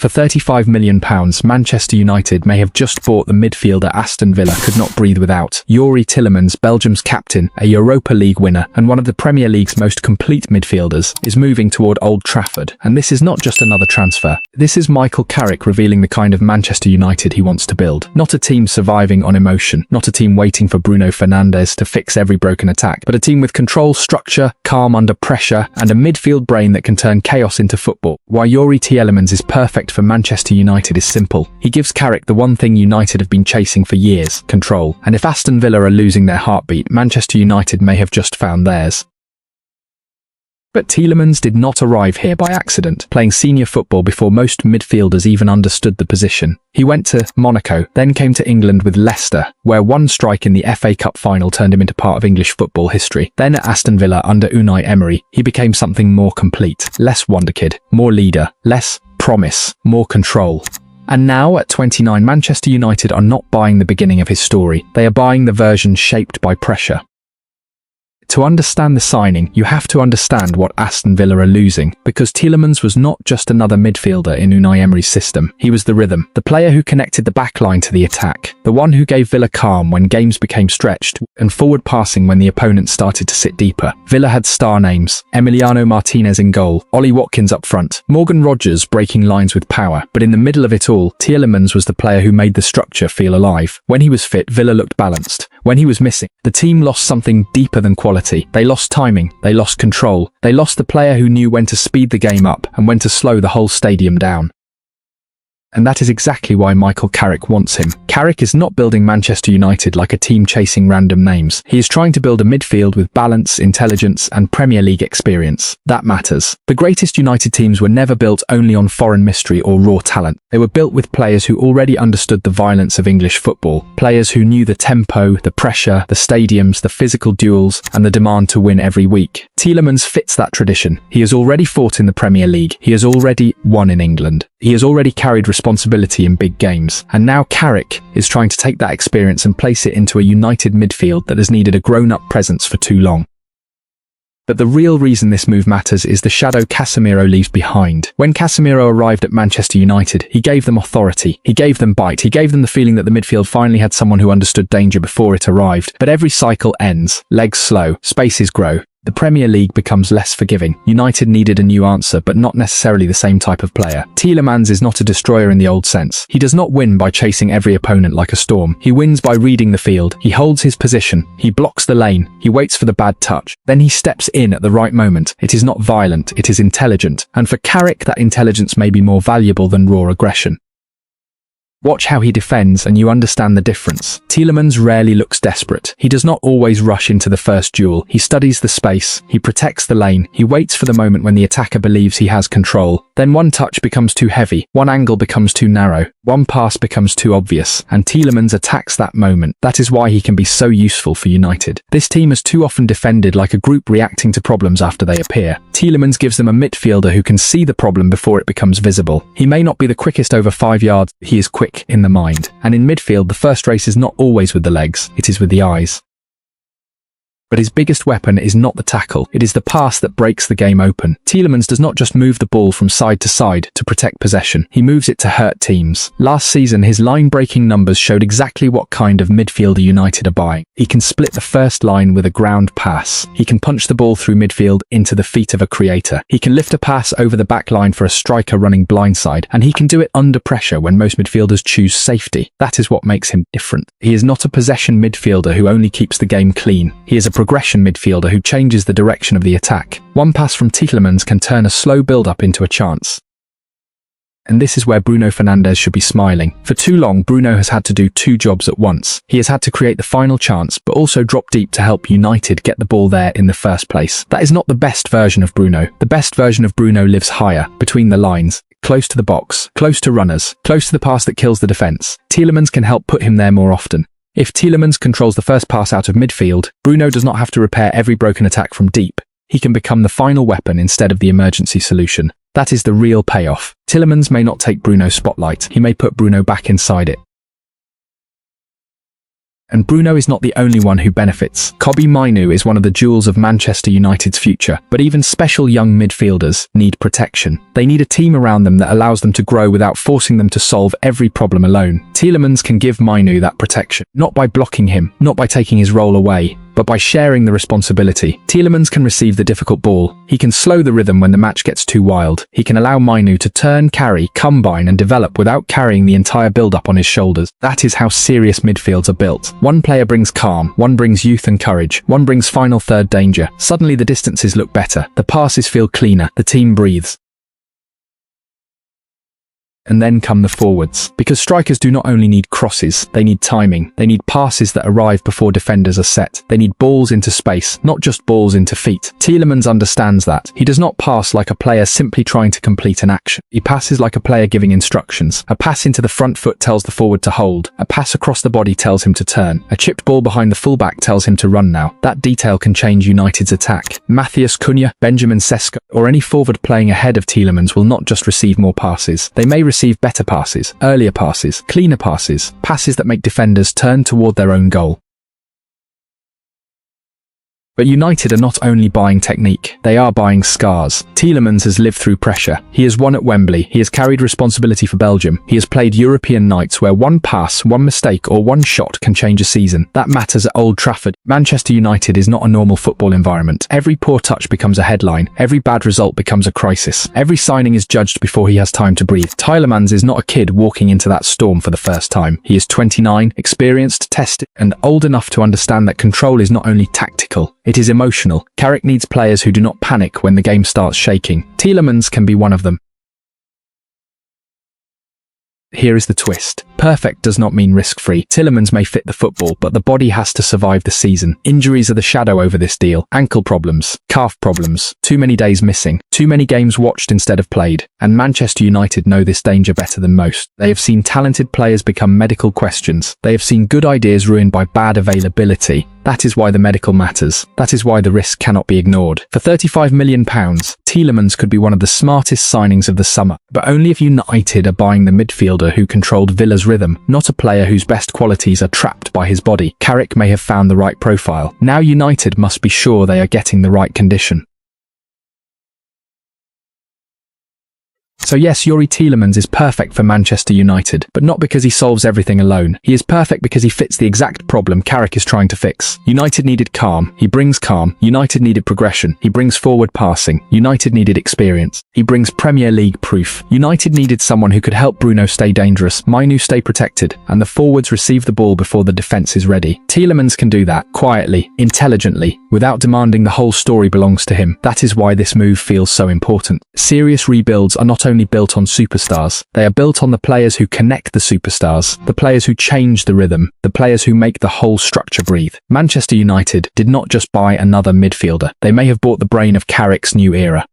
For £35 million, Manchester United may have just bought the midfielder Aston Villa could not breathe without. Youri Tielemans, Belgium's captain, a Europa League winner, and one of the Premier League's most complete midfielders, is moving toward Old Trafford. And this is not just another transfer. This is Michael Carrick revealing the kind of Manchester United he wants to build. Not a team surviving on emotion, not a team waiting for Bruno Fernandes to fix every broken attack, but a team with control, structure, calm under pressure, and a midfield brain that can turn chaos into football. Why Youri Tielemans is perfect for Manchester United is simple. He gives Carrick the one thing United have been chasing for years: control. And if Aston Villa are losing their heartbeat, Manchester United may have just found theirs. But Tielemans did not arrive here by accident, playing senior football before most midfielders even understood the position. He went to Monaco, then came to England with Leicester, where one strike in the FA Cup final turned him into part of English football history. Then at Aston Villa under Unai Emery, he became something more complete. Less wonderkid, more leader, less promise, more control. And now, at 29, Manchester United are not buying the beginning of his story. They are buying the version shaped by pressure. To understand the signing, you have to understand what Aston Villa are losing, because Tielemans was not just another midfielder in Unai Emery's system. He was the rhythm, the player who connected the backline to the attack, the one who gave Villa calm when games became stretched, and forward passing when the opponent started to sit deeper. Villa had star names: Emiliano Martinez in goal, Ollie Watkins up front, Morgan Rogers breaking lines with power. But in the middle of it all, Tielemans was the player who made the structure feel alive. When he was fit, Villa looked balanced. When he was missing, the team lost something deeper than quality. They lost timing, they lost control, they lost the player who knew when to speed the game up and when to slow the whole stadium down. And that is exactly why Michael Carrick wants him. Carrick is not building Manchester United like a team chasing random names. He is trying to build a midfield with balance, intelligence, and Premier League experience. That matters. The greatest United teams were never built only on foreign mystery or raw talent. They were built with players who already understood the violence of English football. Players who knew the tempo, the pressure, the stadiums, the physical duels, and the demand to win every week. Tielemans fits that tradition. He has already fought in the Premier League. He has already won in England. He has already carried responsibility in big games. And now Carrick is trying to take that experience and place it into a United midfield that has needed a grown-up presence for too long. But the real reason this move matters is the shadow Casemiro leaves behind. When Casemiro arrived at Manchester United, he gave them authority, he gave them bite, he gave them the feeling that the midfield finally had someone who understood danger before it arrived. But every cycle ends, legs slow, spaces grow. The Premier League becomes less forgiving. United needed a new answer, but not necessarily the same type of player. Tielemans is not a destroyer in the old sense. He does not win by chasing every opponent like a storm. He wins by reading the field. He holds his position. He blocks the lane. He waits for the bad touch. Then he steps in at the right moment. It is not violent, it is intelligent. And for Carrick, that intelligence may be more valuable than raw aggression. Watch how he defends and you understand the difference. Tielemans rarely looks desperate. He does not always rush into the first duel. He studies the space. He protects the lane. He waits for the moment when the attacker believes he has control. Then one touch becomes too heavy. One angle becomes too narrow. One pass becomes too obvious. And Tielemans attacks that moment. That is why he can be so useful for United. This team has too often defended like a group reacting to problems after they appear. Tielemans gives them a midfielder who can see the problem before it becomes visible. He may not be the quickest over 5 yards. He is quick in the mind. And in midfield, the first race is not always with the legs, it is with the eyes. But his biggest weapon is not the tackle, it is the pass that breaks the game open. Tielemans does not just move the ball from side to side to protect possession, he moves it to hurt teams. Last season, his line-breaking numbers showed exactly what kind of midfielder United are buying. He can split the first line with a ground pass. He can punch the ball through midfield into the feet of a creator. He can lift a pass over the back line for a striker running blindside, and he can do it under pressure when most midfielders choose safety. That is what makes him different. He is not a possession midfielder who only keeps the game clean. He is a progression midfielder who changes the direction of the attack. One pass from Tielemans can turn a slow build-up into a chance. And this is where Bruno Fernandes should be smiling. For too long, Bruno has had to do two jobs at once. He has had to create the final chance, but also drop deep to help United get the ball there in the first place. That is not the best version of Bruno. The best version of Bruno lives higher, between the lines, close to the box, close to runners, close to the pass that kills the defence. Tielemans can help put him there more often. If Tielemans controls the first pass out of midfield, Bruno does not have to repair every broken attack from deep. He can become the final weapon instead of the emergency solution. That is the real payoff. Tielemans may not take Bruno's spotlight. He may put Bruno back inside it. And Bruno is not the only one who benefits. Kobbie Mainoo is one of the jewels of Manchester United's future, but even special young midfielders need protection. They need a team around them that allows them to grow without forcing them to solve every problem alone. Tielemans can give Mainoo that protection, not by blocking him, not by taking his role away, but by sharing the responsibility. Tielemans can receive the difficult ball. He can slow the rhythm when the match gets too wild. He can allow Mainoo to turn, carry, combine and develop without carrying the entire build-up on his shoulders. That is how serious midfields are built. One player brings calm, one brings youth and courage, one brings final third danger. Suddenly the distances look better, the passes feel cleaner, the team breathes. And then come the forwards. Because strikers do not only need crosses, they need timing. They need passes that arrive before defenders are set. They need balls into space, not just balls into feet. Tielemans understands that. He does not pass like a player simply trying to complete an action. He passes like a player giving instructions. A pass into the front foot tells the forward to hold. A pass across the body tells him to turn. A chipped ball behind the fullback tells him to run now. That detail can change United's attack. Matthias Cunha, Benjamin Sesko, or any forward playing ahead of Tielemans will not just receive more passes. They may receive better passes, earlier passes, cleaner passes, passes that make defenders turn toward their own goal. But United are not only buying technique, they are buying scars. Tielemans has lived through pressure. He has won at Wembley. He has carried responsibility for Belgium. He has played European nights where one pass, one mistake or one shot can change a season. That matters at Old Trafford. Manchester United is not a normal football environment. Every poor touch becomes a headline. Every bad result becomes a crisis. Every signing is judged before he has time to breathe. Tielemans is not a kid walking into that storm for the first time. He is 29, experienced, tested, and old enough to understand that control is not only tactical, it is emotional. Carrick needs players who do not panic when the game starts shaking. Tielemans can be one of them. Here is the twist. Perfect does not mean risk-free. Tielemans may fit the football, but the body has to survive the season. Injuries are the shadow over this deal. Ankle problems, calf problems, too many days missing, too many games watched instead of played. And Manchester United know this danger better than most. They have seen talented players become medical questions. They have seen good ideas ruined by bad availability. That is why the medical matters. That is why the risk cannot be ignored. For £35 million, Tielemans could be one of the smartest signings of the summer, but only if United are buying the midfielder who controlled Villa's rhythm, not a player whose best qualities are trapped by his body. Carrick may have found the right profile. Now United must be sure they are getting the right condition. So yes, Youri Tielemans is perfect for Manchester United, but not because he solves everything alone. He is perfect because he fits the exact problem Carrick is trying to fix. United needed calm. He brings calm. United needed progression. He brings forward passing. United needed experience. He brings Premier League proof. United needed someone who could help Bruno stay dangerous, Mainoo stay protected, and the forwards receive the ball before the defence is ready. Tielemans can do that, quietly, intelligently, without demanding the whole story belongs to him. That is why this move feels so important. Serious rebuilds are not only built on superstars, they are built on the players who connect the superstars, the players who change the rhythm, the players who make the whole structure breathe. Manchester United did not just buy another midfielder. They may have bought the brain of Carrick's new era.